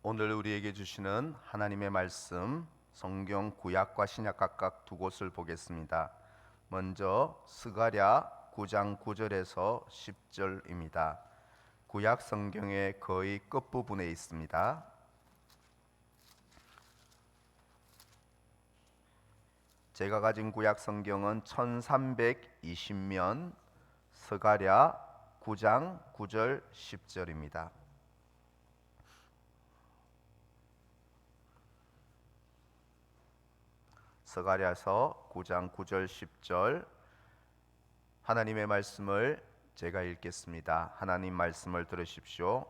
오늘 우리에게 주시는 하나님의 말씀, 성경 구약과 신약 각각 두 곳을 보겠습니다. 먼저 스가랴 9장 9절에서 10절입니다. 구약 성경의 거의 끝부분에 있습니다. 제가 가진 구약 성경은 1320면 스가랴 9장 9절 10절입니다. 스가랴서 9장 9절 10절 하나님의 말씀을 제가 읽겠습니다. 하나님 말씀을 들으십시오.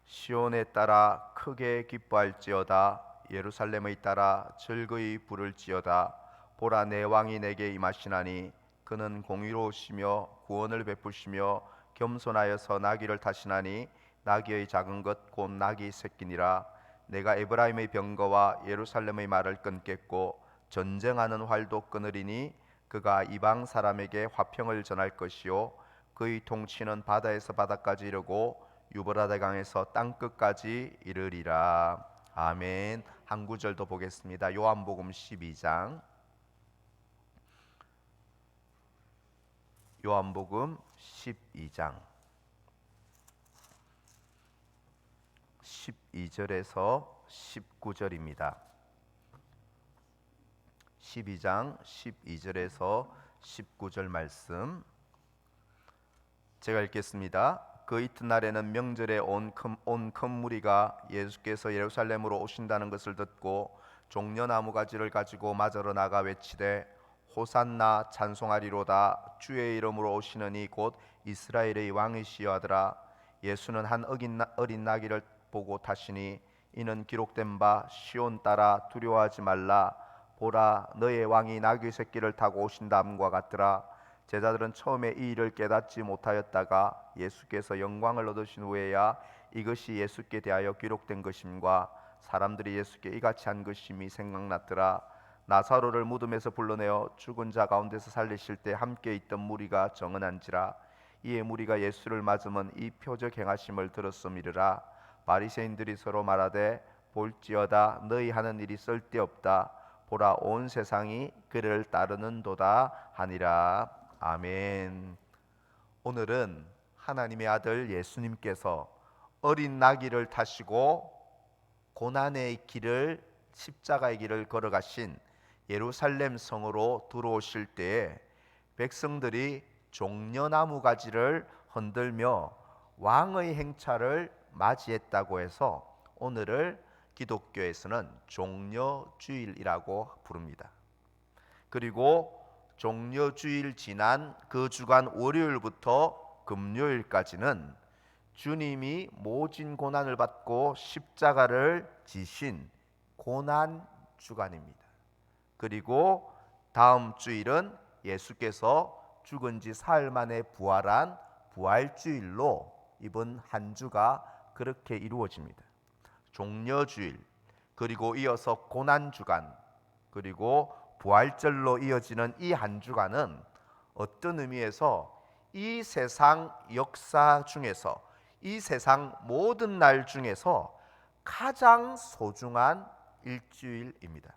시온에 따라 크게 기뻐할지어다. 예루살렘에 따라 즐거이 부를지어다. 보라, 내 왕이 내게 임하시나니 그는 공의로우시며 구원을 베푸시며 겸손하여서 나귀를 타시나니 나귀의 작은 것 곧 나귀 새끼니라. 내가 에브라임의 병거와 예루살렘의 말을 끊겠고 전쟁하는 활도 끊으리니 그가 이방 사람에게 화평을 전할 것이요 그의 통치는 바다에서 바다까지 이르고 유브라데 강에서 땅끝까지 이르리라. 아멘. 한 구절 더 보겠습니다. 요한복음 12장 요한복음 12장 12절에서 19절입니다. 12장 12절에서 19절 말씀 제가 읽겠습니다. 그 이튿날에는 명절에 온 큰 무리가 예수께서 예루살렘으로 오신다는 것을 듣고 종려나무 가지를 가지고 맞으러 나가 외치되 호산나, 찬송하리로다. 주의 이름으로 오시는 이 곧 이스라엘의 왕이시여 하더라. 예수는 한 어린 나귀를 보고 타시니 이는 기록된 바 시온 따라 두려워하지 말라. 보라, 너의 왕이 나귀 새끼를 타고 오신다함과 같더라. 제자들은 처음에 이 일을 깨닫지 못하였다가 예수께서 영광을 얻으신 후에야 이것이 예수께 대하여 기록된 것임과 사람들이 예수께 이같이 한 것임이 생각났더라. 나사로를 무덤에서 불러내어 죽은 자 가운데서 살리실 때 함께 있던 무리가 정언한지라. 이에 무리가 예수를 맞으면 이 표적 행하심을 들었음이르라. 바리새인들이 서로 말하되 볼지어다, 너희 하는 일이 쓸데없다. 보라, 온 세상이 그를 따르는도다 하니라. 아멘. 오늘은 하나님의 아들 예수님께서 어린 나귀를 타시고 고난의 길을, 십자가의 길을 걸어가신 예루살렘 성으로 들어오실 때에 백성들이 종려나무 가지를 흔들며 왕의 행차를 맞이했다고 해서 오늘을 기독교에서는 종려주일이라고 부릅니다. 그리고 종려주일 지난 그 주간 월요일부터 금요일까지는 주님이 모진 고난을 받고 십자가를 지신 고난 주간입니다. 그리고 다음 주일은 예수께서 죽은 지 사흘 만에 부활한 부활주일로 이번 한 주가 그렇게 이루어집니다. 종려주일, 그리고 이어서 고난주간, 그리고 부활절로 이어지는 이 한 주간은 어떤 의미에서 이 세상 역사 중에서, 이 세상 모든 날 중에서 가장 소중한 일주일입니다.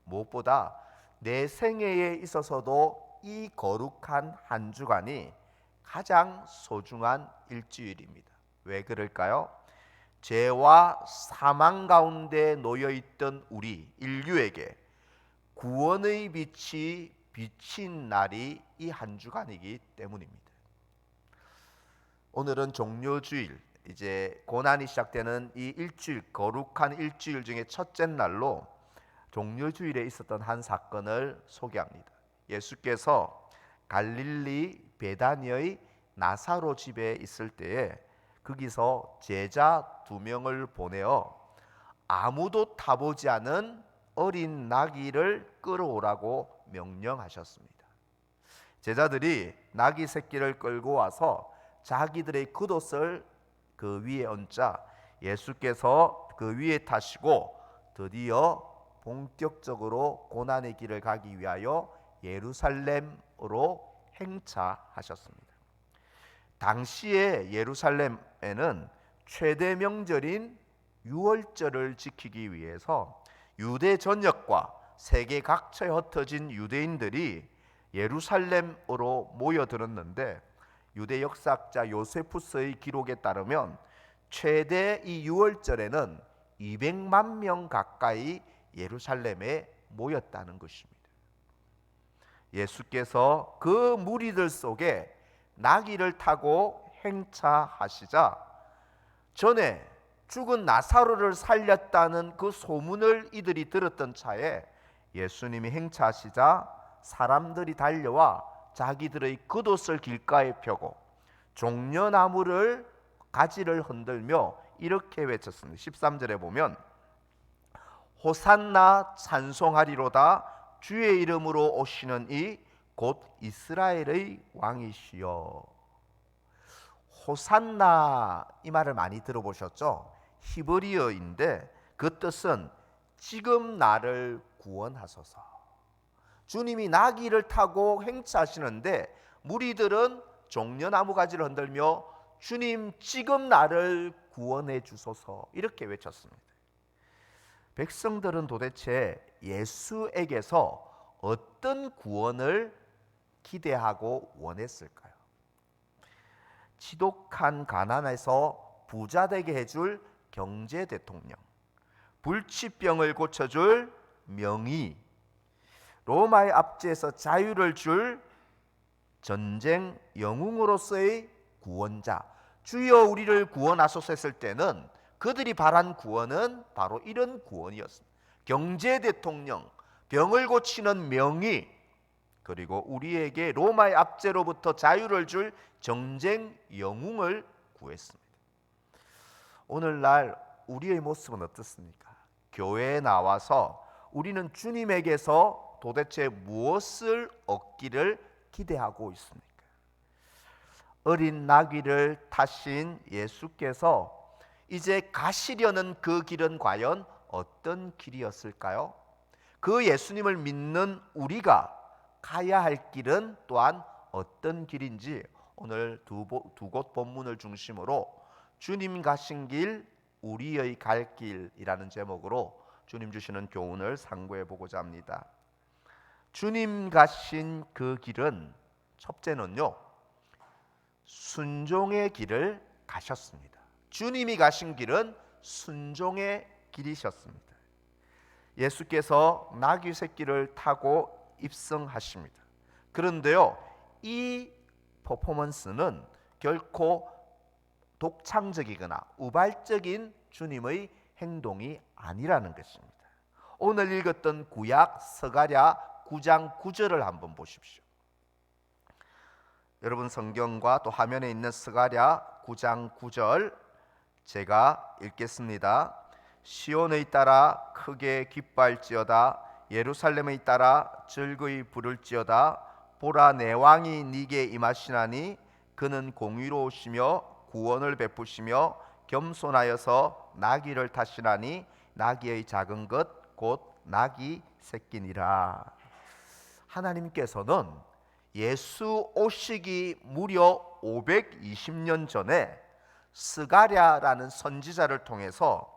무엇보다 내 생애에 있어서도 이 거룩한 한 주간이 가장 소중한 일주일입니다. 왜 그럴까요? 죄와 사망 가운데 놓여있던 우리 인류에게 구원의 빛이 비친 날이 이 한 주간이기 때문입니다. 오늘은 종려주일, 이제 고난이 시작되는 이 일주일, 거룩한 일주일 중에 첫째 날로 종려주일에 있었던 한 사건을 소개합니다. 예수께서 갈릴리 베다니의 나사로 집에 있을 때에 거기서 제자 2명을 보내어 아무도 타보지 않은 어린 나귀를 끌어오라고 명령하셨습니다. 제자들이 나귀 새끼를 끌고 와서 자기들의 겉옷을 그 위에 얹자 예수께서 그 위에 타시고 드디어 본격적으로 고난의 길을 가기 위하여 예루살렘으로 행차하셨습니다. 당시에 예루살렘에는 최대 명절인 유월절을 지키기 위해서 유대 전역과 세계 각처에 흩어진 유대인들이 예루살렘으로 모여들었는데, 유대 역사학자 요세푸스의 기록에 따르면 최대 이 유월절에는 200만 명 가까이 예루살렘에 모였다는 것입니다. 예수께서 그 무리들 속에 나귀를 타고 행차하시자, 전에 죽은 나사로를 살렸다는 그 소문을 이들이 들었던 차에 예수님이 행차하시자 사람들이 달려와 자기들의 겉옷을 길가에 펴고 종려나무를 가지를 흔들며 이렇게 외쳤습니다. 13절에 보면 호산나 찬송하리로다, 주의 이름으로 오시는 이 곧 이스라엘의 왕이시여. 호산나, 이 말을 많이 들어보셨죠? 히브리어인데 그 뜻은 지금 나를 구원하소서. 주님이 나귀를 타고 행차하시는데 무리들은 종려나무 가지를 흔들며 주님 지금 나를 구원해 주소서 이렇게 외쳤습니다. 백성들은 도대체 예수에게서 어떤 구원을 기대하고 원했을까요? 지독한 가난에서 부자 되게 해줄 경제 대통령, 불치병을 고쳐줄 명의, 로마의 압제에서 자유를 줄 전쟁 영웅으로서의 구원자, 주여 우리를 구원하소서 했을 때는 그들이 바란 구원은 바로 이런 구원이었습니다. 경제 대통령, 병을 고치는 명의, 그리고 우리에게 로마의 압제로부터 자유를 줄 전쟁 영웅을 구했습니다. 오늘날 우리의 모습은 어떻습니까? 교회에 나와서 우리는 주님에게서 도대체 무엇을 얻기를 기대하고 있습니까? 어린 나귀를 타신 예수께서 이제 가시려는 그 길은 과연 어떤 길이었을까요? 그 예수님을 믿는 우리가 가야 할 길은 또한 어떤 길인지 오늘 두 곳 본문을 중심으로 주님 가신 길, 우리의 갈 길이라는 제목으로 주님 주시는 교훈을 상고해 보고자 합니다. 주님 가신 그 길은 첫째는요, 순종의 길을 가셨습니다. 주님이 가신 길은 순종의 길이셨습니다. 예수께서 나귀 새끼를 타고 입성하십니다. 그런데요, 이 퍼포먼스는 결코 독창적이거나 우발적인 주님의 행동이 아니라는 것입니다. 오늘 읽었던 구약 스가랴 9장 9절을 한번 보십시오. 여러분 성경과 또 화면에 있는 스가랴 9장 9절 제가 읽겠습니다. 시온에 따라 크게 기뻐할지어다, 예루살렘에 따라 즐거이 부를지어다. 보라, 내 왕이 네게 임하시나니 그는 공의로우시며 구원을 베푸시며 겸손하여서 나귀를 타시나니 나귀의 작은 것 곧 나귀 새끼니라. 하나님께서는 예수 오시기 무려 520년 전에 스가랴라는 선지자를 통해서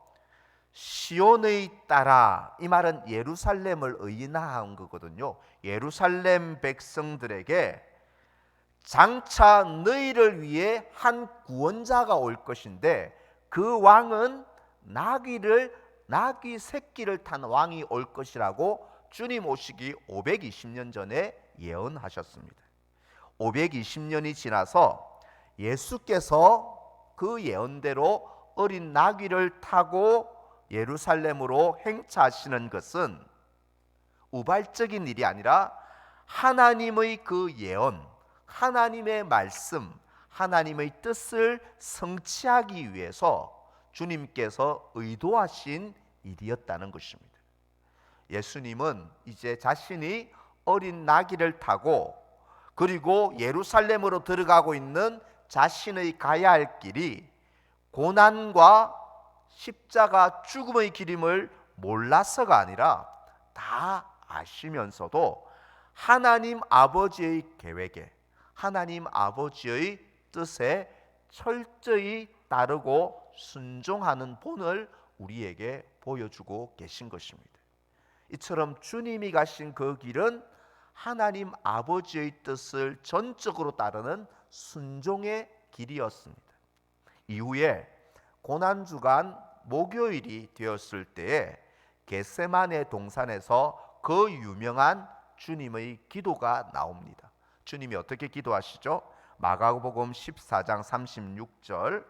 시온의 따라, 이 말은 예루살렘을 의인화한 거거든요. 예루살렘 백성들에게 장차 너희를 위해 한 구원자가 올 것인데 그 왕은 나귀 새끼를 탄 왕이 올 것이라고 주님 오시기 520년 전에 예언하셨습니다. 520년이 지나서 예수께서 그 예언대로 어린 나귀를 타고 예루살렘으로 행차하시는 것은 우발적인 일이 아니라 하나님의 그 예언, 하나님의 말씀, 하나님의 뜻을 성취하기 위해서 주님께서 의도하신 일이었다는 것입니다. 예수님은 이제 자신이 어린 나귀를 타고 그리고 예루살렘으로 들어가고 있는 자신의 가야 할 길이 고난과 십자가 죽음의 길임을 몰라서가 아니라 다 아시면서도 하나님 아버지의 계획에, 하나님 아버지의 뜻에 철저히 따르고 순종하는 본을 우리에게 보여주고 계신 것입니다. 이처럼 주님이 가신 그 길은 하나님 아버지의 뜻을 전적으로 따르는 순종의 길이었습니다. 이후에 고난주간 목요일이 되었을 때에 겟세마네 동산에서 그 유명한 주님의 기도가 나옵니다. 주님이 어떻게 기도하시죠? 마가복음 14장 36절,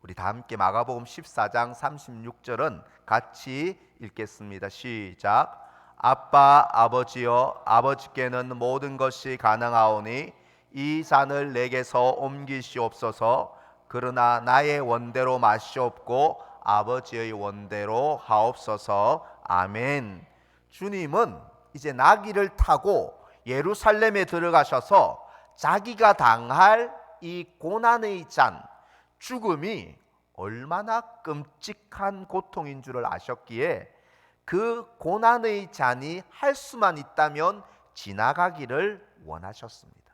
우리 다 함께 마가복음 14장 36절은 같이 읽겠습니다. 시작. 아빠 아버지여, 아버지께는 모든 것이 가능하오니 이 잔을 내게서 옮기시옵소서. 그러나 나의 원대로 마시옵고 아버지의 원대로 하옵소서. 아멘. 주님은 이제 나귀를 타고 예루살렘에 들어가셔서 자기가 당할 이 고난의 잔, 죽음이 얼마나 끔찍한 고통인 줄을 아셨기에 그 고난의 잔이 할 수만 있다면 지나가기를 원하셨습니다.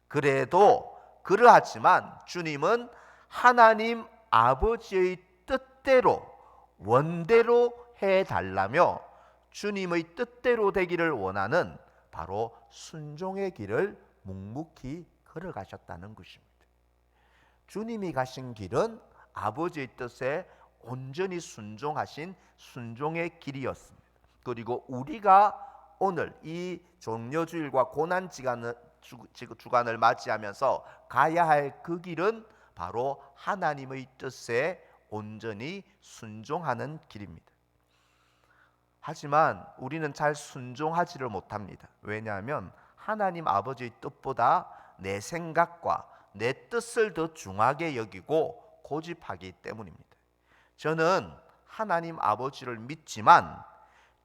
그래도 그러하지만 주님은 하나님 아버지의 뜻대로 원대로 해달라며 주님의 뜻대로 되기를 원하는 바로 순종의 길을 묵묵히 걸어가셨다는 것입니다. 주님이 가신 길은 아버지의 뜻에 온전히 순종하신 순종의 길이었습니다. 그리고 우리가 오늘 이 종려주일과 고난주간을 맞이하면서 가야 할 그 길은 바로 하나님의 뜻에 온전히 순종하는 길입니다. 하지만 우리는 잘 순종하지를 못합니다. 왜냐하면 하나님 아버지의 뜻보다 내 생각과 내 뜻을 더 중하게 여기고 고집하기 때문입니다. 저는 하나님 아버지를 믿지만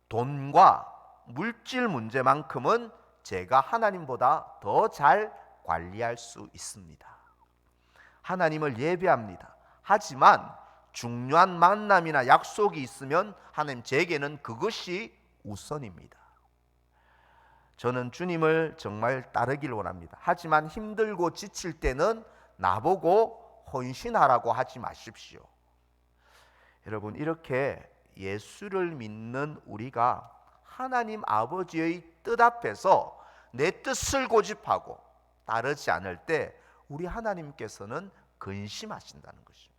돈과 물질 문제만큼은 제가 하나님보다 더 잘 관리할 수 있습니다. 하나님을 예배합니다. 하지만 중요한 만남이나 약속이 있으면 하나님 제게는 그것이 우선입니다. 저는 주님을 정말 따르길 원합니다. 하지만 힘들고 지칠 때는 나보고 헌신하라고 하지 마십시오. 여러분, 이렇게 예수를 믿는 우리가 하나님 아버지의 뜻 앞에서 내 뜻을 고집하고 따르지 않을 때 우리 하나님께서는 근심하신다는 것입니다.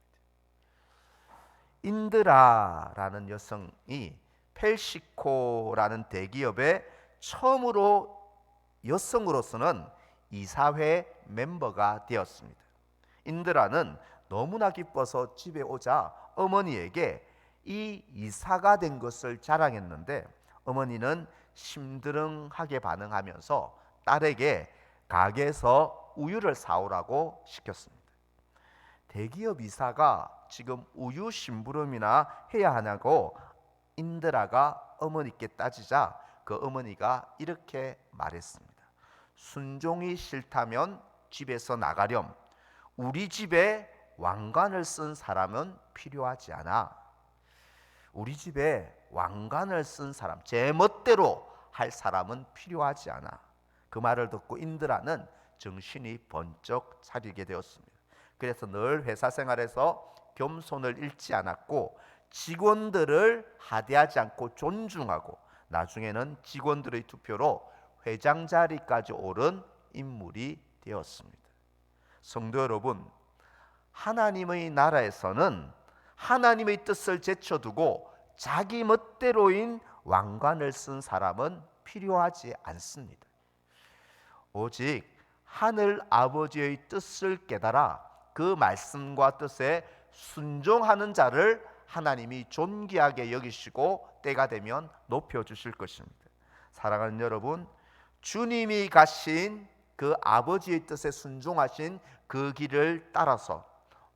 인드라라는 여성이 펠시코라는 대기업에 처음으로 여성으로서는 이사회 멤버가 되었습니다. 인드라는 너무나 기뻐서 집에 오자 어머니에게 이 이사가 된 것을 자랑했는데 어머니는 심드렁하게 반응하면서 딸에게 가게에서 우유를 사오라고 시켰습니다. 대기업 이사가 지금 우유 심부름이나 해야 하냐고 인드라가 어머니께 따지자 그 어머니가 이렇게 말했습니다. 순종이 싫다면 집에서 나가렴. 우리 집에 왕관을 쓴 사람은 필요하지 않아. 우리 집에 왕관을 쓴 사람, 제 멋대로 할 사람은 필요하지 않아. 그 말을 듣고 인드라는 정신이 번쩍 차리게 되었습니다. 그래서 늘 회사 생활에서 겸손을 잃지 않았고 직원들을 하대하지 않고 존중하고 나중에는 직원들의 투표로 회장 자리까지 오른 인물이 되었습니다. 성도 여러분, 하나님의 나라에서는 하나님의 뜻을 제쳐두고 자기 멋대로인 왕관을 쓴 사람은 필요하지 않습니다. 오직 하늘 아버지의 뜻을 깨달아 그 말씀과 뜻에 순종하는 자를 하나님이 존귀하게 여기시고 때가 되면 높여주실 것입니다. 사랑하는 여러분, 주님이 가신 그 아버지의 뜻에 순종하신 그 길을 따라서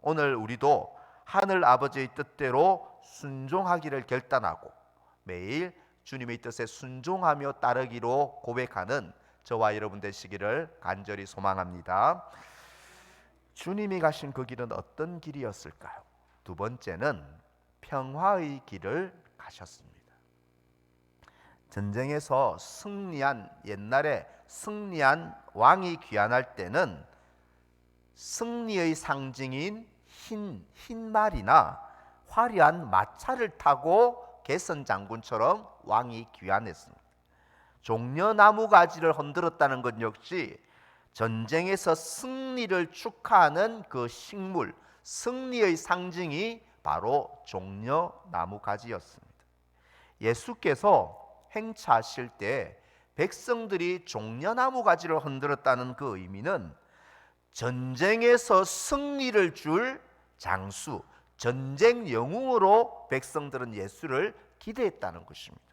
오늘 우리도 하늘 아버지의 뜻대로 순종하기를 결단하고 매일 주님의 뜻에 순종하며 따르기로 고백하는 저와 여러분 되시기를 간절히 소망합니다. 주님이 가신 그 길은 어떤 길이었을까요? 두 번째는 평화의 길을 가셨습니다. 전쟁에서 옛날에 승리한 왕이 귀환할 때는 승리의 상징인 흰 말이나 화려한 마차를 타고 개선 장군처럼 왕이 귀환했습니다. 종려나무 가지를 흔들었다는 것 역시 전쟁에서 승리를 축하하는 그 식물, 승리의 상징이 바로 종려나무 가지였습니다. 예수께서 행차하실 때 백성들이 종려나무 가지를 흔들었다는 그 의미는 전쟁에서 승리를 줄 장수, 전쟁 영웅으로 백성들은 예수를 기대했다는 것입니다.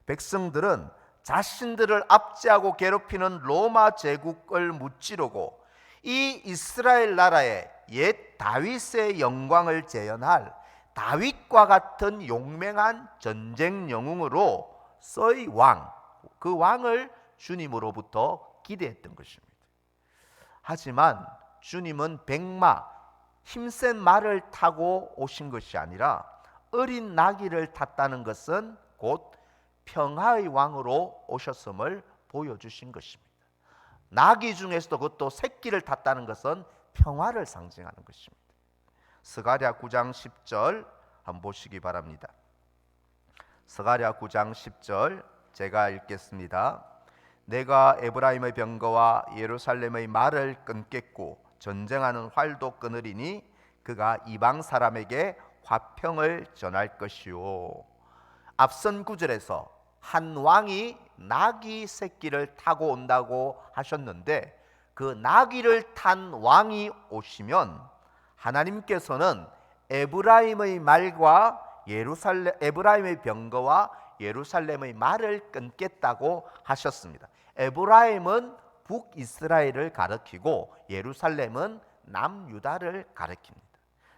백성들은 자신들을 압제하고 괴롭히는 로마 제국을 무찌르고 이 이스라엘 나라의 옛 다윗의 영광을 재현할 다윗과 같은 용맹한 전쟁 영웅으로서의 왕, 그 왕을 주님으로부터 기대했던 것입니다. 하지만 주님은 백마, 힘센 말을 타고 오신 것이 아니라 어린 나귀를 탔다는 것은 곧 평화의 왕으로 오셨음을 보여주신 것입니다. 나귀 중에서도 그것도 새끼를 탔다는 것은 평화를 상징하는 것입니다. 스가랴 9장 10절 한번 보시기 바랍니다. 스가랴 9장 10절 제가 읽겠습니다. 내가 에브라임의 병거와 예루살렘의 말을 끊겠고 전쟁하는 활도 끊으리니 그가 이방 사람에게 화평을 전할 것이요. 앞선 구절에서 한 왕이 나귀 새끼를 타고 온다고 하셨는데 그 나귀를 탄 왕이 오시면 하나님께서는 에브라임의 말과 에브라임의 병거와 예루살렘의 말을 끊겠다고 하셨습니다. 에브라임은 북이스라엘을 가리키고 예루살렘은 남유다를 가리킵니다.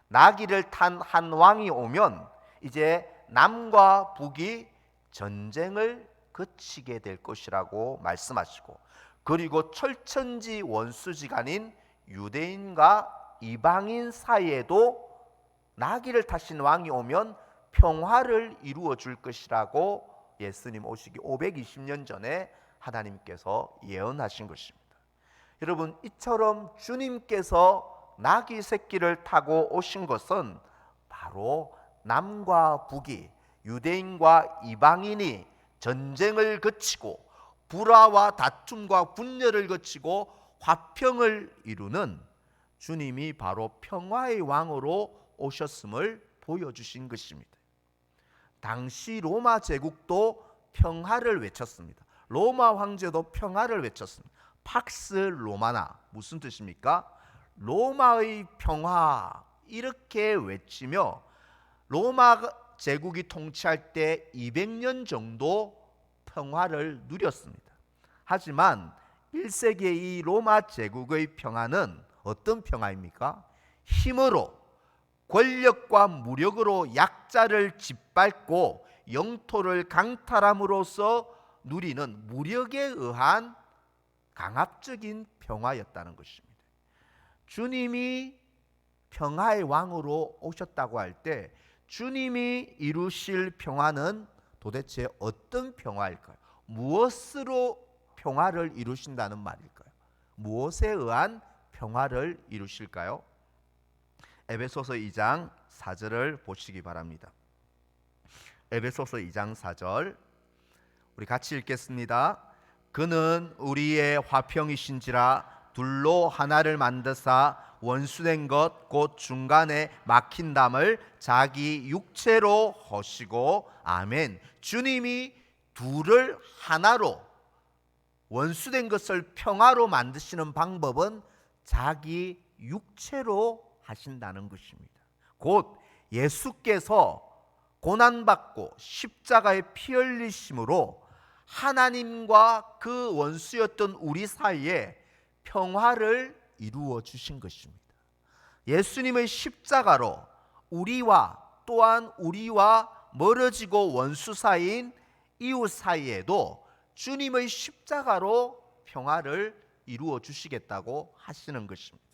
나귀를 탄 한 왕이 오면 이제 남과 북이 전쟁을 그치게 될 것이라고 말씀하시고, 그리고 철천지 원수지간인 유대인과 이방인 사이에도 나귀를 타신 왕이 오면 평화를 이루어 줄 것이라고 예수님 오시기 520년 전에 하나님께서 예언하신 것입니다. 여러분, 이처럼 주님께서 나귀 새끼를 타고 오신 것은 바로 남과 북이, 유대인과 이방인이 전쟁을 거치고 불화와 다툼과 분열을 거치고 화평을 이루는 주님이 바로 평화의 왕으로 오셨음을 보여주신 것입니다. 당시 로마 제국도 평화를 외쳤습니다. 로마 황제도 평화를 외쳤습니다. 팍스 로마나, 무슨 뜻입니까? 로마의 평화, 이렇게 외치며 로마 제국이 통치할 때 200년 정도 평화를 누렸습니다. 하지만 1세기의 이 로마 제국의 평화는 어떤 평화입니까? 힘으로, 권력과 무력으로 약자를 짓밟고 영토를 강탈함으로써 누리는 무력에 의한 강압적인 평화였다는 것입니다. 주님이 평화의 왕으로 오셨다고 할 때 주님이 이루실 평화는 도대체 어떤 평화일까요? 무엇으로 평화를 이루신다는 말일까요? 무엇에 의한 평화를 이루실까요? 에베소서 2장 4절을 보시기 바랍니다. 에베소서 2장 4절 우리 같이 읽겠습니다. 그는 우리의 화평이신지라 둘로 하나를 만드사 원수된 것 곧 중간에 막힌 담을 자기 육체로 허시고, 아멘. 주님이 둘을 하나로, 원수된 것을 평화로 만드시는 방법은 자기 육체로 하신다는 것입니다. 곧 예수께서 고난받고 십자가에 피 흘리심으로 하나님과 그 원수였던 우리 사이에 평화를 이루어 주신 것입니다. 예수님의 십자가로 우리와, 또한 우리와 멀어지고 원수 사이인 이웃 사이에도 주님의 십자가로 평화를 이루어 주시겠다고 하시는 것입니다.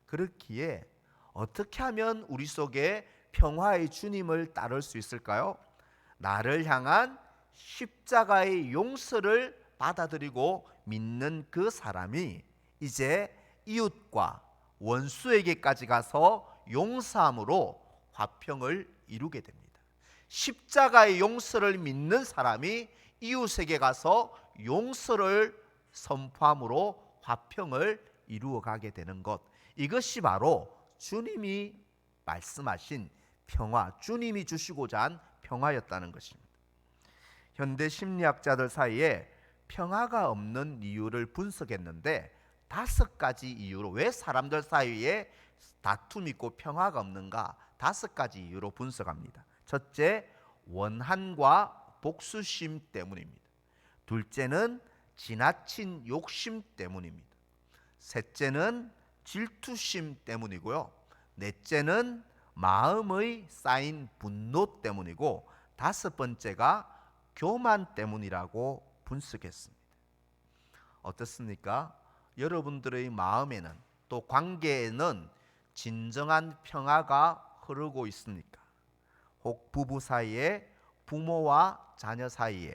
그렇기에 어떻게 하면 우리 속에 평화의 주님을 따를 수 있을까요? 나를 향한 십자가의 용서를 받아들이고 믿는 그 사람이 이제 이웃과 원수에게까지 가서 용서함으로 화평을 이루게 됩니다. 십자가의 용서를 믿는 사람이 이웃에게 가서 용서를 선포함으로 화평을 이루어가게 되는 것, 이것이 바로 주님이 말씀하신 평화, 주님이 주시고자 한 평화였다는 것입니다. 현대 심리학자들 사이에 평화가 없는 이유를 분석했는데 5가지 이유로, 왜 사람들 사이에 다툼이 있고 평화가 없는가, 5가지 이유로 분석합니다. 첫째, 원한과 복수심 때문입니다. 둘째는 지나친 욕심 때문입니다. 셋째는 질투심 때문이고요. 넷째는 마음의 쌓인 분노 때문이고, 5번째가 교만 때문이라고 분석했습니다. 어떻습니까? 여러분들의 마음에는, 또 관계에는 진정한 평화가 흐르고 있습니까? 혹 부부 사이에, 부모와 자녀 사이에,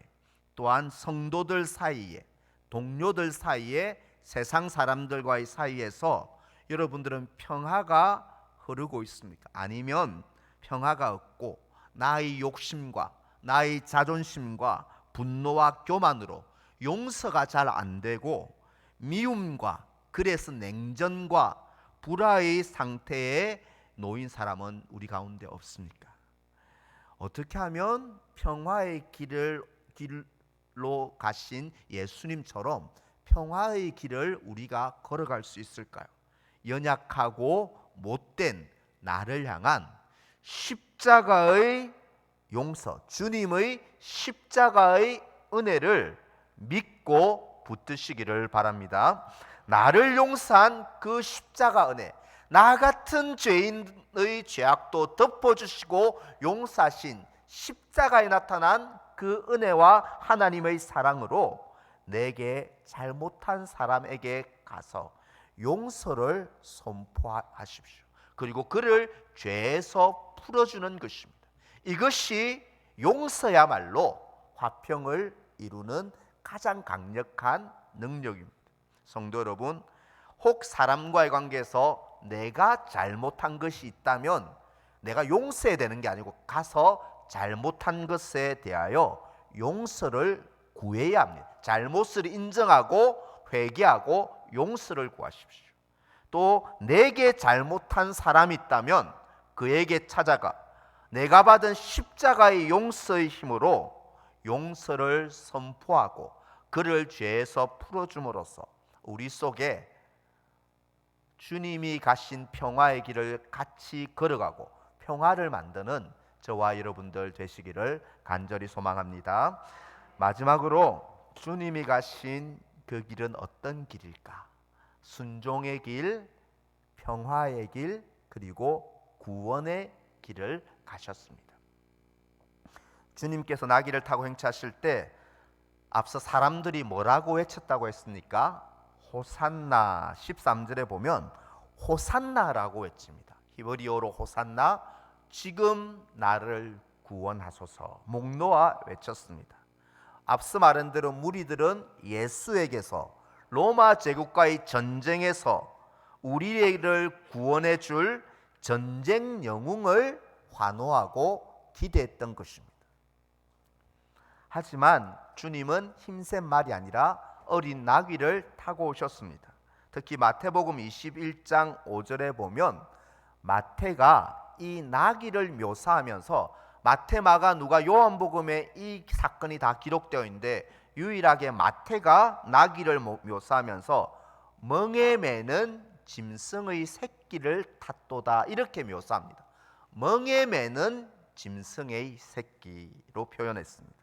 또한 성도들 사이에, 동료들 사이에, 세상 사람들과의 사이에서 여러분들은 평화가 흐르고 있습니까? 아니면 평화가 없고 나의 욕심과 나의 자존심과 분노와 교만으로 용서가 잘 안 되고 미움과, 그래서 냉전과 불화의 상태에 놓인 사람은 우리 가운데 없습니까? 어떻게 하면 평화의 길로 가신 예수님처럼 평화의 길을 우리가 걸어갈 수 있을까요? 연약하고 못된 나를 향한 십자가의 용서, 주님의 십자가의 은혜를 믿고 붙드시기를 바랍니다. 나를 용서한 그 십자가 은혜, 나 같은 죄인의 죄악도 덮어주시고 용서하신 십자가에 나타난 그 은혜와 하나님의 사랑으로 내게 잘못한 사람에게 가서 용서를 선포하십시오. 그리고 그를 죄에서 풀어주는 것입니다. 이것이 용서야말로 화평을 이루는 가장 강력한 능력입니다. 성도 여러분, 혹 사람과의 관계에서 내가 잘못한 것이 있다면 내가 용서해야 되는 게 아니고 가서 잘못한 것에 대하여 용서를 구해야 합니다. 잘못을 인정하고 회개하고 용서를 구하십시오. 또 내게 잘못한 사람이 있다면 그에게 찾아가 내가 받은 십자가의 용서의 힘으로 용서를 선포하고 그를 죄에서 풀어줌으로써 우리 속에 주님이 가신 평화의 길을 같이 걸어가고 평화를 만드는 저와 여러분들 되시기를 간절히 소망합니다. 마지막으로 주님이 가신 그 길은 어떤 길일까? 순종의 길, 평화의 길, 그리고 구원의 길을 가셨습니다. 주님께서 나귀를 타고 행차하실 때 앞서 사람들이 뭐라고 외쳤다고 했습니까? 호산나. 13절에 보면 호산나라고 외칩니다. 히브리어로 호산나, 지금 나를 구원하소서, 목 놓아 외쳤습니다. 앞서 말한 대로 무리들은 예수에게서 로마 제국과의 전쟁에서 우리를 구원해 줄 전쟁 영웅을 환호하고 기대했던 것입니다. 하지만 주님은 힘센 말이 아니라 어린 나귀를 타고 오셨습니다. 특히 마태복음 21장 5절에 보면 마태가 이 나귀를 묘사하면서, 마태, 마가, 누가, 요한복음에 이 사건이 다 기록되어 있는데 유일하게 마태가 나귀를 묘사하면서 멍에 매는 짐승의 새끼를 탔도다, 이렇게 묘사합니다. 멍에 매는 짐승의 새끼로 표현했습니다.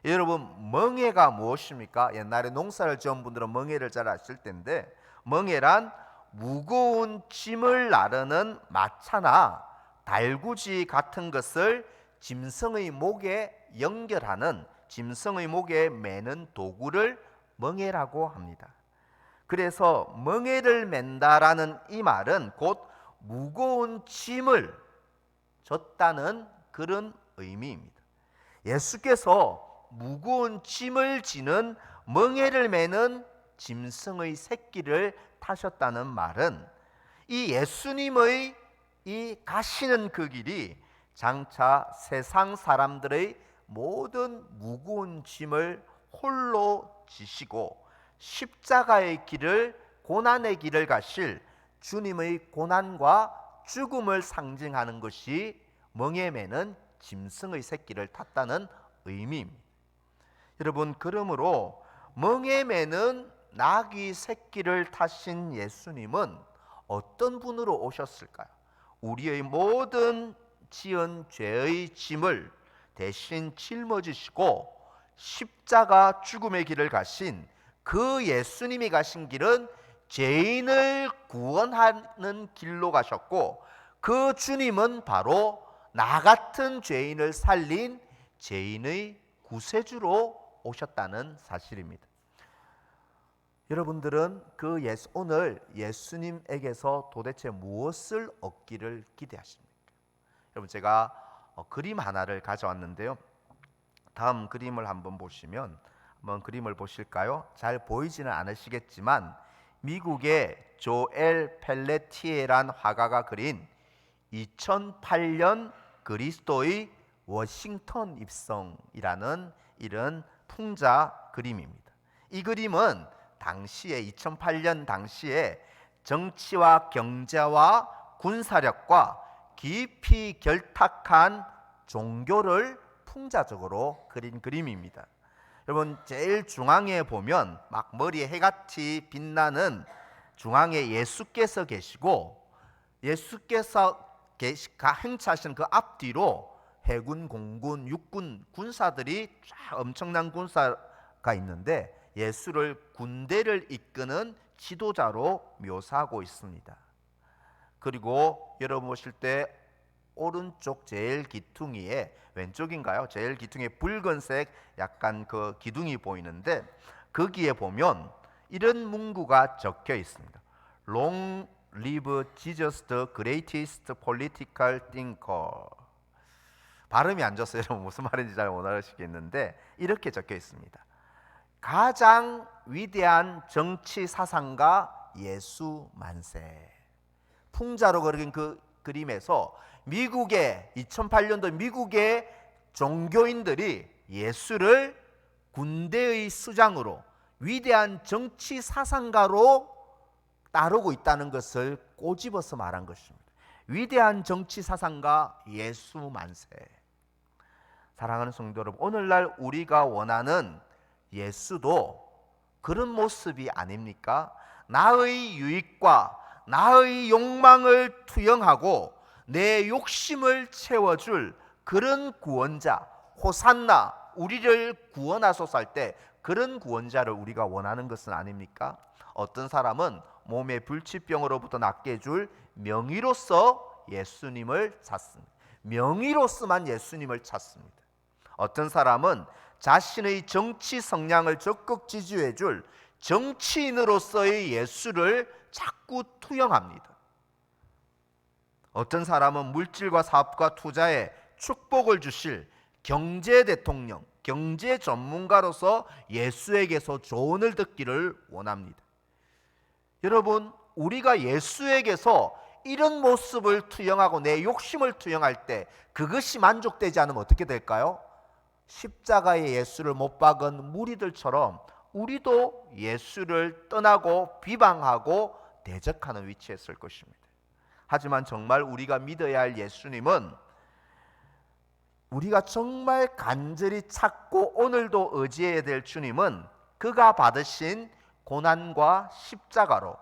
여러분, 멍에가 무엇입니까? 옛날에 농사를 지은 분들은 멍에를 잘 아실 텐데, 멍에란 무거운 짐을 나르는 마차나 달구지 같은 것을 짐승의 목에 연결하는, 짐승의 목에 매는 도구를 멍에라고 합니다. 그래서 멍에를 맨다라는 이 말은 곧 무거운 짐을 졌다는 그런 의미입니다. 예수께서 무거운 짐을 지는 멍에를 매는 짐승의 새끼를 타셨다는 말은 이 예수님의 이 가시는 그 길이 장차 세상 사람들의 모든 무거운 짐을 홀로 지시고 십자가의 길을, 고난의 길을 가실 주님의 고난과 죽음을 상징하는 것이 멍에 매는 짐승의 새끼를 탔다는 의미입니다. 여러분, 그러므로 멍에 매는 나귀 새끼를 타신 예수님은 어떤 분으로 오셨을까요? 우리의 모든 지은 죄의 짐을 대신 짊어지시고 십자가 죽음의 길을 가신 그 예수님이 가신 길은 죄인을 구원하는 길로 가셨고, 그 주님은 바로 나 같은 죄인을 살린 죄인의 구세주로 오셨다는 사실입니다. 여러분들은 오늘 예수님에게서 도대체 무엇을 얻기를 기대하십니까? 여러분, 제가 그림 하나를 가져왔는데요. 다음 그림을 한번 보시면, 한번 그림을 보실까요? 잘 보이지는 않으시겠지만 미국의 조엘 펠레티에란 화가가 그린 2008년 그리스도의 워싱턴 입성이라는 이런 풍자 그림입니다. 이 그림은 당시에 2008년 당시에 정치와 경제와 군사력과 깊이 결탁한 종교를 풍자적으로 그린 그림입니다. 여러분, 제일 중앙에 보면 막 머리에 해같이 빛나는 중앙에 예수께서 계시고, 예수께서 행차하신 그 앞뒤로 해군, 공군, 육군 군사들이 쫙 엄청난 군사가 있는데 예수를 군대를 이끄는 지도자로 묘사하고 있습니다. 그리고 여러분 보실 때 오른쪽 제일 기퉁이에, 왼쪽인가요? 제일 기퉁이에 붉은색 약간 그 기둥이 보이는데 거기에 보면 이런 문구가 적혀 있습니다. Long live Jesus, the greatest political thinker. 발음이 안 좋아서 여러분 무슨 말인지 잘 못 알아듣겠는데 이렇게 적혀 있습니다. 가장 위대한 정치 사상가 예수 만세. 풍자로 그린 그 그림에서 미국의 2008년도 미국의 종교인들이 예수를 군대의 수장으로, 위대한 정치 사상가로 따르고 있다는 것을 꼬집어서 말한 것입니다. 위대한 정치 사상가 예수 만세. 사랑하는 성도 여러분, 오늘날 우리가 원하는 예수도 그런 모습이 아닙니까? 나의 유익과 나의 욕망을 투영하고 내 욕심을 채워줄 그런 구원자, 호산나, 우리를 구원하소서 할 때 그런 구원자를 우리가 원하는 것은 아닙니까? 어떤 사람은 몸의 불치병으로부터 낫게 해줄 명의로서 예수님을 찾습니다. 명의로서만 예수님을 찾습니다. 어떤 사람은 자신의 정치 성향을 적극 지지해 줄 정치인으로서의 예수를 자꾸 투영합니다. 어떤 사람은 물질과 사업과 투자에 축복을 주실 경제 대통령, 경제 전문가로서 예수에게서 조언을 듣기를 원합니다. 여러분, 우리가 예수에게서 이런 모습을 투영하고 내 욕심을 투영할 때 그것이 만족되지 않으면 어떻게 될까요? 십자가의 예수를 못 박은 무리들처럼 우리도 예수를 떠나고 비방하고 대적하는 위치에 있을 것입니다. 하지만 정말 우리가 믿어야 할 예수님은, 우리가 정말 간절히 찾고 오늘도 의지해야 될 주님은 그가 받으신 고난과 십자가로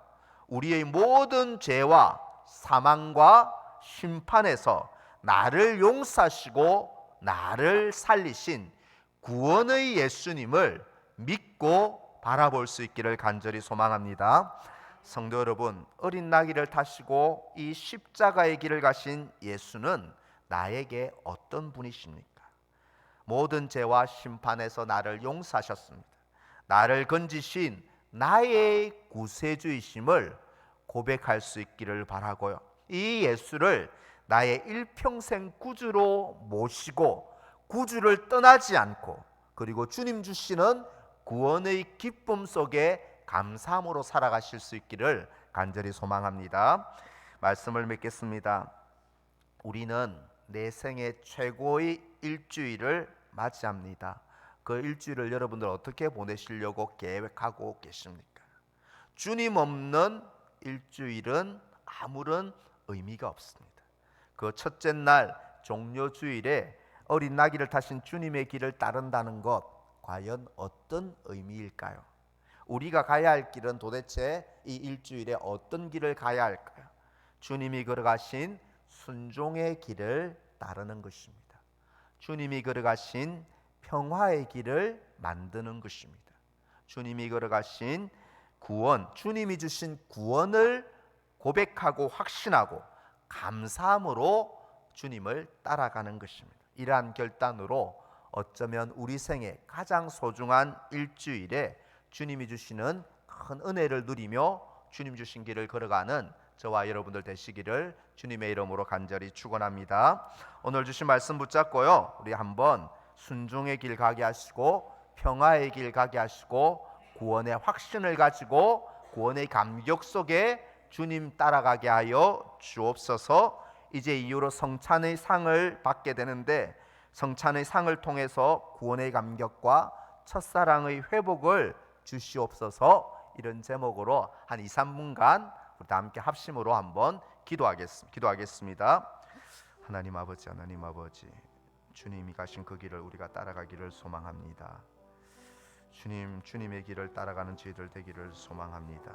우리의 모든 죄와 사망과 심판에서 나를 용서하시고 나를 살리신 구원의 예수님을 믿고 바라볼 수 있기를 간절히 소망합니다. 성도 여러분, 어린 나귀를 타시고 이 십자가의 길을 가신 예수는 나에게 어떤 분이십니까? 모든 죄와 심판에서 나를 용서하셨습니다. 나를 건지신 나의 구세주이심을 고백할 수 있기를 바라고요. 이 예수를 나의 일평생 구주로 모시고 구주를 떠나지 않고, 그리고 주님 주시는 구원의 기쁨 속에 감사함으로 살아가실 수 있기를 간절히 소망합니다. 말씀을 맺겠습니다. 우리는 내 생애 최고의 일주일을 맞이합니다. 그 일주일을 여러분들 어떻게 보내시려고 계획하고 계십니까? 주님 없는 일주일은 아무런 의미가 없습니다. 그 첫째 날 종료주일에 어린 나귀를 타신 주님의 길을 따른다는 것, 과연 어떤 의미일까요? 우리가 가야 할 길은 도대체 이 일주일에 어떤 길을 가야 할까요? 주님이 걸어가신 순종의 길을 따르는 것입니다. 주님이 걸어가신 평화의 길을 만드는 것입니다. 주님이 걸어가신 구원, 주님이 주신 구원을 고백하고 확신하고 감사함으로 주님을 따라가는 것입니다. 이러한 결단으로 어쩌면 우리 생에 가장 소중한 일주일에 주님이 주시는 큰 은혜를 누리며 주님 주신 길을 걸어가는 저와 여러분들 되시기를 주님의 이름으로 간절히 축원합니다. 오늘 주신 말씀 붙잡고요, 우리 한번 순종의 길 가게 하시고 평화의 길 가게 하시고 구원의 확신을 가지고 구원의 감격 속에 주님 따라가게 하여 주옵소서. 이제 이후로 성찬의 상을 받게 되는데, 성찬의 상을 통해서 구원의 감격과 첫사랑의 회복을 주시옵소서. 이런 제목으로 한 2-3분간 우리 다 함께 합심으로 한번 기도하겠습니다. 하나님 아버지, 하나님 아버지, 주님이 가신 그 길을 우리가 따라가기를 소망합니다. 주님, 주님의 길을 따라가는 저희들 되기를 소망합니다.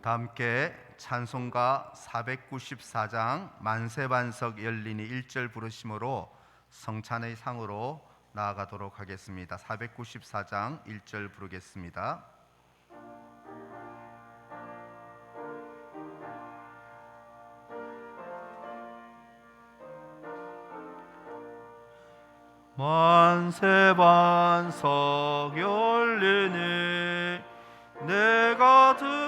다 함께 찬송가 494장 만세반석 열리니 1절 부르심으로 성찬의 상으로 나아가도록 하겠습니다. 494장 1절 부르겠습니다. 만세반석 열리니 내가 들어갑니다.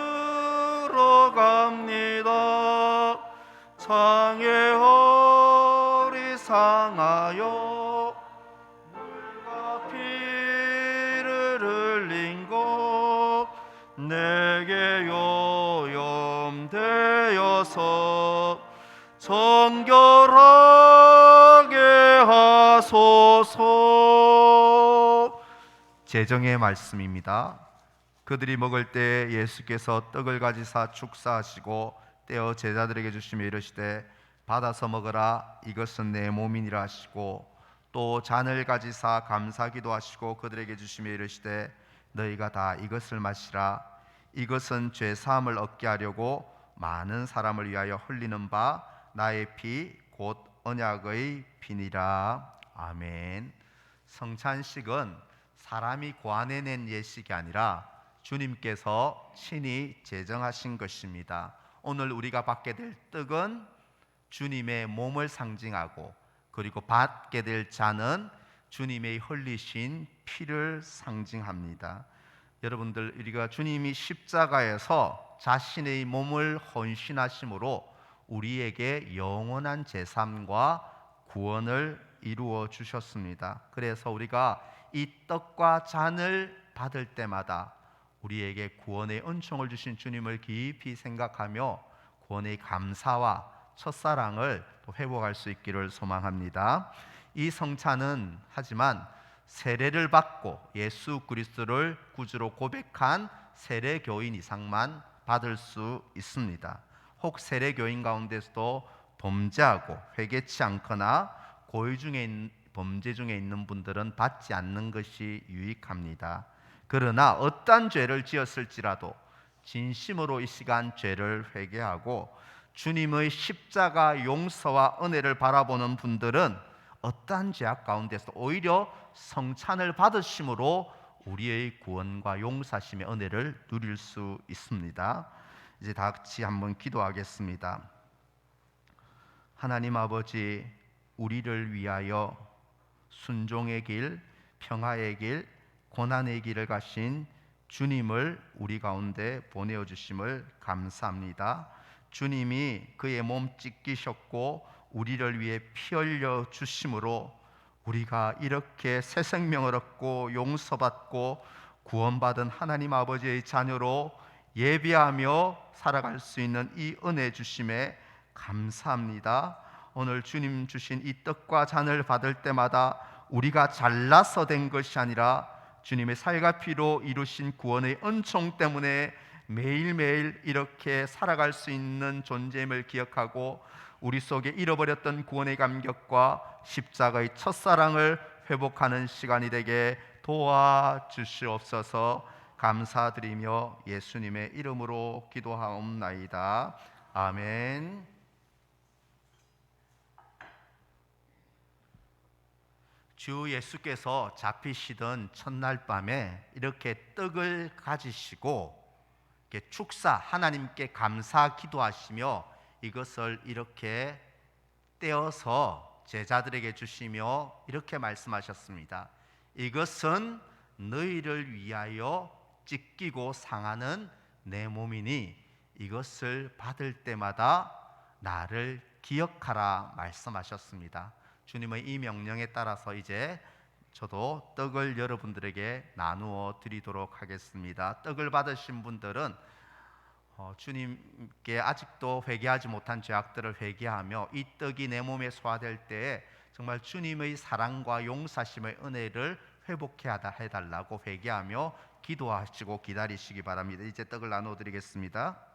창에 허리 상하여 물과 피를 흘린 곳 내게 요염되어서 정결하게 하소서. 제정의 말씀입니다. 그들이 먹을 때 예수께서 떡을 가지사 축사하시고 떼어 제자들에게 주시며 이르시되 받아서 먹으라, 이것은 내 몸이니라 하시고 또 잔을 가지사 감사기도 하시고 그들에게 주시며 이르시되 너희가 다 이것을 마시라, 이것은 죄 사함을 얻게 하려고 많은 사람을 위하여 흘리는 바 나의 피 곧 언약의 피니라. 아멘. 성찬식은 사람이 고안해낸 예식이 아니라 주님께서 친히 제정하신 것입니다. 오늘 우리가 받게 될 떡은 주님의 몸을 상징하고, 그리고 받게 될 잔은 주님의 흘리신 피를 상징합니다. 여러분들, 우리가 주님이 십자가에서 자신의 몸을 헌신하심으로 우리에게 영원한 제삼과 구원을 이루어 주셨습니다. 그래서 우리가 이 떡과 잔을 받을 때마다 우리에게 구원의 은총을 주신 주님을 깊이 생각하며 구원의 감사와 첫사랑을 또 회복할 수 있기를 소망합니다. 이 성찬은 하지만 세례를 받고 예수 그리스도를 구주로 고백한 세례교인 이상만 받을 수 있습니다. 혹 세례교인 가운데서도 범죄하고 회개치 않거나 고의 중에 범죄 중에 있는 분들은 받지 않는 것이 유익합니다. 그러나 어떠한 죄를 지었을지라도 진심으로 이 시간 죄를 회개하고 주님의 십자가 용서와 은혜를 바라보는 분들은 어떠한 죄악 가운데서 오히려 성찬을 받으심으로 우리의 구원과 용서심의 은혜를 누릴 수 있습니다. 이제 다 같이 한번 기도하겠습니다. 하나님 아버지, 우리를 위하여 순종의 길, 평화의 길, 고난의 길을 가신 주님을 우리 가운데 보내어 주심을 감사합니다. 주님이 그의 몸 찢기셨고 우리를 위해 피 흘려 주심으로 우리가 이렇게 새 생명을 얻고 용서받고 구원받은 하나님 아버지의 자녀로 예배하며 살아갈 수 있는 이 은혜 주심에 감사합니다. 오늘 주님 주신 이 떡과 잔을 받을 때마다 우리가 잘나서 된 것이 아니라 주님의 살과 피로 이루신 구원의 은총 때문에 매일매일 이렇게 살아갈 수 있는 존재임을 기억하고 우리 속에 잃어버렸던 구원의 감격과 십자가의 첫사랑을 회복하는 시간이 되게 도와주시옵소서. 감사드리며 예수님의 이름으로 기도하옵나이다. 아멘. 주 예수께서 잡히시던 첫날 밤에 이렇게 떡을 가지시고 이렇게 축사, 하나님께 감사 기도하시며 이것을 이렇게 떼어서 제자들에게 주시며 이렇게 말씀하셨습니다. 이것은 너희를 위하여 찢기고 상하는 내 몸이니 이것을 받을 때마다 나를 기억하라 말씀하셨습니다. 주님의 이 명령에 따라서 이제 저도 떡을 여러분들에게 나누어 드리도록 하겠습니다. 떡을 받으신 분들은 주님께 아직도 회개하지 못한 죄악들을 회개하며 이 떡이 내 몸에 소화될 때에 정말 주님의 사랑과 용서심의 은혜를 회복해 해달라고 회개하며 기도하시고 기다리시기 바랍니다. 이제 떡을 나누어 드리겠습니다.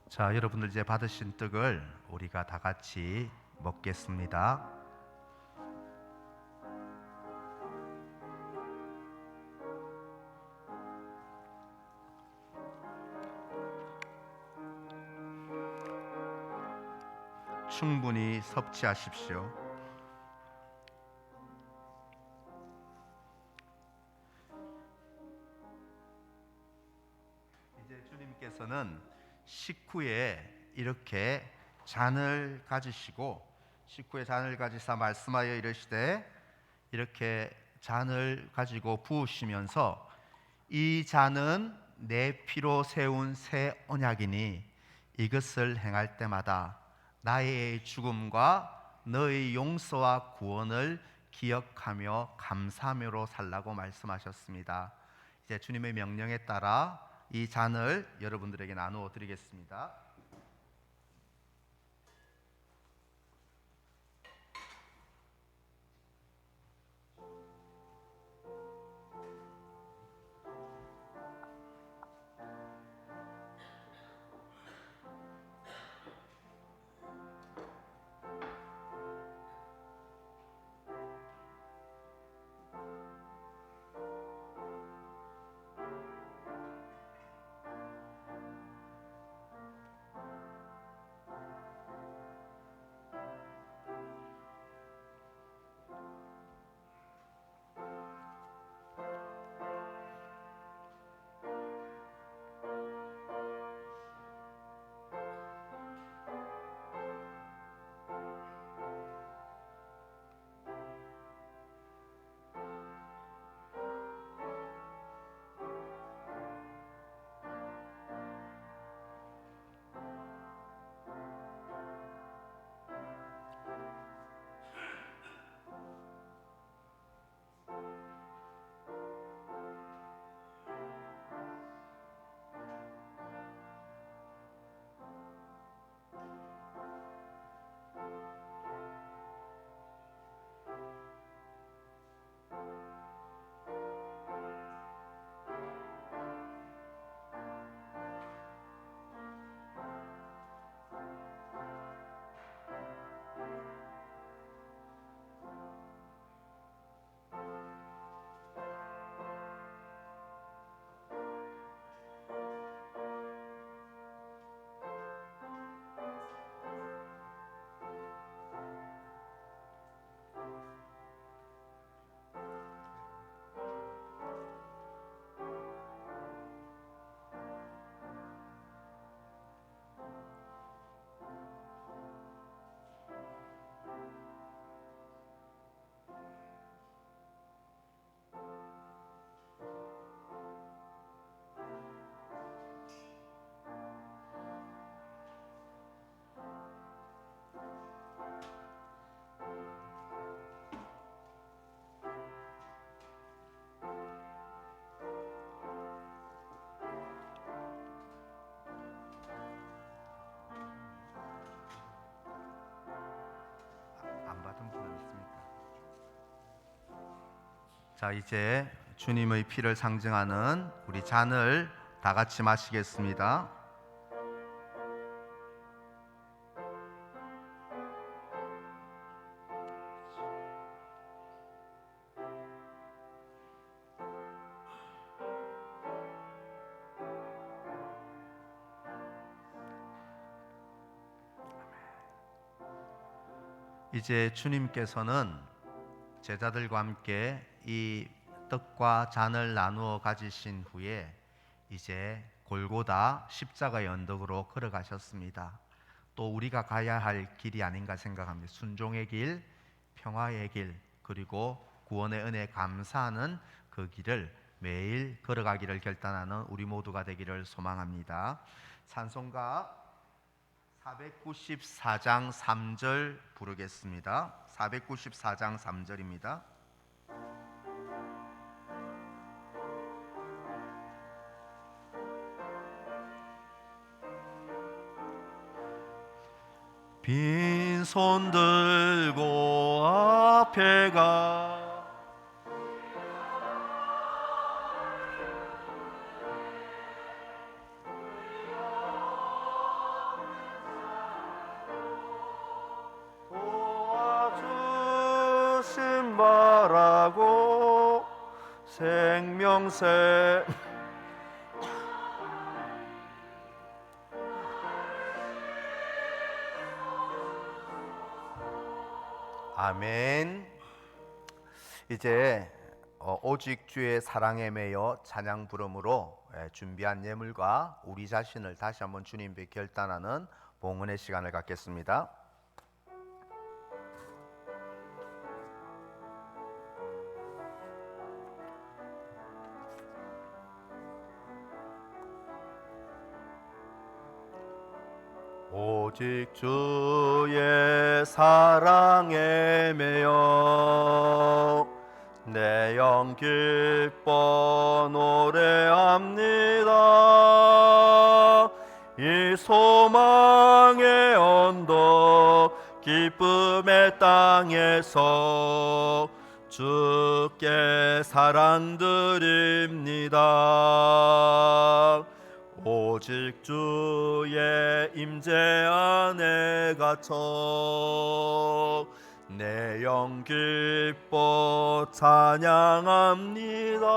자, 여러분들 이제 받으신 떡을 우리가 다 같이 먹겠습니다. 충분히 섭취하십시오. 이제 주님께서는 식후에 이렇게 잔을 가지시고, 식후에 잔을 가지사 말씀하여 이르시되, 이렇게 잔을 가지고 부으시면서 이 잔은 내 피로 세운 새 언약이니 이것을 행할 때마다 나의 죽음과 너의 용서와 구원을 기억하며 감사함으로 살라고 말씀하셨습니다. 이제 주님의 명령에 따라 이 잔을 여러분들에게 나누어 드리겠습니다. 안 받은 분은 있습니까? 자, 이제 주님의 피를 상징하는 우리 잔을 다 같이 마시겠습니다. 이제 주님께서는 제자들과 함께 이 떡과 잔을 나누어 가지신 후에 이제 골고다 십자가의 언덕으로 걸어가셨습니다. 또 우리가 가야 할 길이 아닌가 생각합니다. 순종의 길, 평화의 길, 그리고 구원의 은혜에 감사하는 그 길을 매일 걸어가기를 결단하는 우리 모두가 되기를 소망합니다. 찬송가 494장 3절 부르겠습니다. 494장 3절입니다. 빈손 들고 앞에 가 바라고 생명새 아멘. 이제 오직 주의 사랑에 매여 찬양 부름으로 준비한 예물과 우리 자신을 다시 한번 주님께 결단하는 봉헌의 시간을 갖겠습니다. 오직 주의 사랑에 매여 내 영 기뻐 노래합니다. 이 소망의 언덕 기쁨의 땅에서 주께 사랑 드립니다. 오직 주의 임재 안에 갇혀 내 영 기뻐 찬양합니다.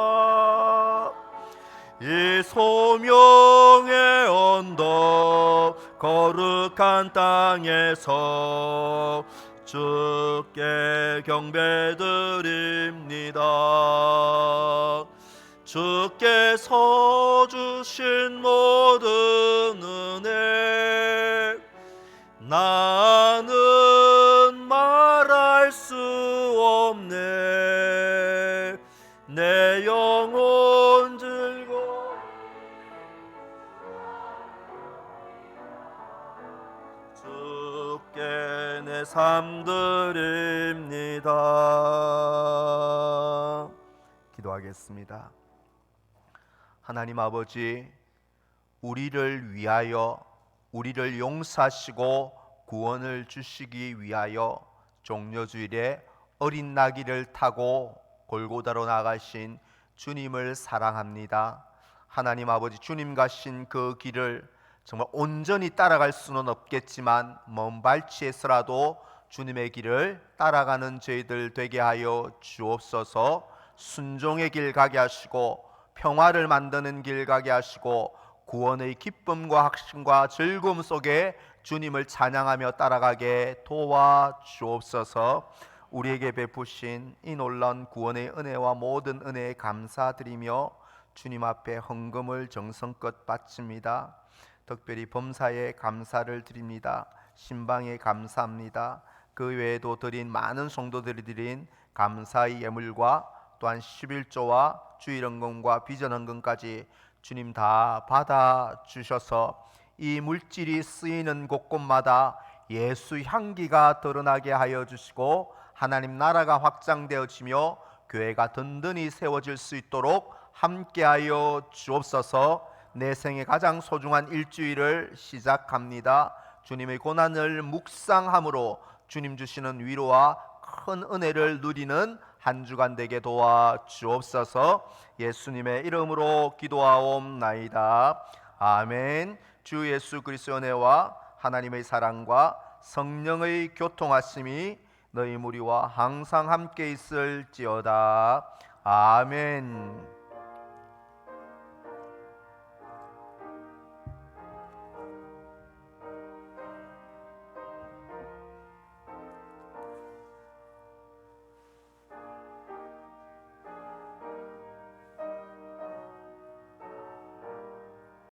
이 소명의 언덕 거룩한 땅에서 주께 경배드립니다. 주께서 주신 모든 은혜 나는 말할 수 없네. 내 영혼 즐거워 주께 내 삶 드립니다. 기도하겠습니다. 하나님 아버지, 우리를 위하여 우리를 용서하시고 구원을 주시기 위하여 종려주일에 어린 나귀를 타고 골고다로 나가신 주님을 사랑합니다. 하나님 아버지, 주님 가신 그 길을 정말 온전히 따라갈 수는 없겠지만 먼 발치에서라도 주님의 길을 따라가는 저희들 되게 하여 주옵소서. 순종의 길 가게 하시고 평화를 만드는 길 가게 하시고 구원의 기쁨과 확신과 즐거움 속에 주님을 찬양하며 따라가게 도와주옵소서. 우리에게 베푸신 이 놀라운 구원의 은혜와 모든 은혜에 감사드리며 주님 앞에 헌금을 정성껏 바칩니다. 특별히 범사에 감사를 드립니다. 신방에 감사합니다. 그 외에도 드린 많은 성도들이 드린 감사의 예물과 또한 11조와 주일헌금과 비전헌금까지 주님 다 받아주셔서 이 물질이 쓰이는 곳곳마다 예수 향기가 드러나게 하여 주시고 하나님 나라가 확장되어지며 교회가 든든히 세워질 수 있도록 함께하여 주옵소서. 내 생에 가장 소중한 일주일을 시작합니다. 주님의 고난을 묵상함으로 주님 주시는 위로와 큰 은혜를 누리는 한 주간 되게 도와주옵소서. 예수님의 이름으로 기도하옵나이다. 아멘. 주 예수 그리스도의 은혜와 하나님의 사랑과 성령의 교통하심이 너희 무리와 항상 함께 있을지어다. 아멘.